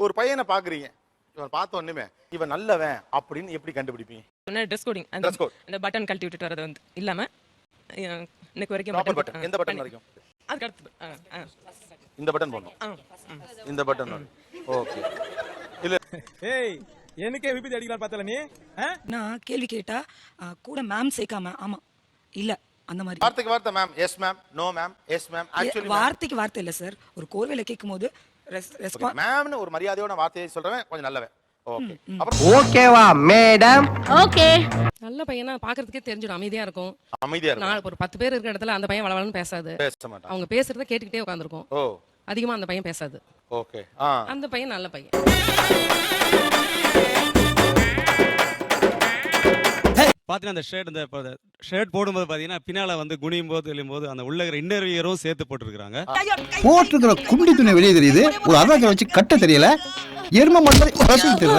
ஒரு பையனை பாக்குறீங்க, இவன் பார்த்த ஒண்ணுமே இவன் நல்லவன் அப்படின்னு எப்படி கண்டுபிடிப்பீங்க? Dress coding, Dress code. அந்த பட்டன் கழட்டி விட்டுட்டு வரது வந்து இல்லாம இன்னைக்கு வரைக்கும் ப்ராப்பர் பட்டன். எந்த பட்டன் வரைக்கும்? அதுக்கு அடுத்து இந்த பட்டன் போடணும். இந்த பட்டன் ஓகே. இல்ல ஏய் எனக்கே விபத்து அடிக்கலாம் பார்த்தல நீ? நான் கேள்வி கேட்டா கூட மேம் சேர்க்காம ஆமா இல்ல அந்த மாதிரி வார்த்தைக்கு வார்த்தை ma'am, yes ma'am, no ma'am, yes ma'am, actually வார்த்தைக்கு வார்த்தை இல்ல சார். ஒரு கோர்வையில கேட்கும்போது ரெஸ்பான்ஸ் மேம்னு ஒரு மரியாதையோட வார்த்தையை சொல்றவன் கொஞ்சம் நல்லவன். ஓகே. அப்புறம் ஓகேவா மேடம்? ஓகே. நல்ல பையனா பாக்குறதுக்கே தெரிஞ்சிடும், அமைதியா இருக்கும். அமைதியா இருக்கும். நான் ஒரு 10 பேர் இருக்கிற இடத்துல அந்த பையன் வளவளன்னு பேசாது. பேச மாட்டான். அவங்க பேசுறத கேட்டுக்கிட்டே உட்காந்துருக்கும். ஓ அதிகமா அந்த பையன் பேசாது. ஓகே. அந்த பையன் நல்ல பையன். பாத்தீங்கன்னா அந்த ஷர்ட் போடும்போது பாத்தீங்கன்னா பின்னால வந்து குனியும் போது எழும் போது அந்த உள்ள இருக்கிற இன்னர்வியரும் சேர்த்து போட்டுருக்காங்க. போட்டிருக்கிற குண்டி துணி வெளியே தெரியுது, ஒரு அதாக்க வச்சு கட்ட தெரியல, எரும மட்டும் தெரியல.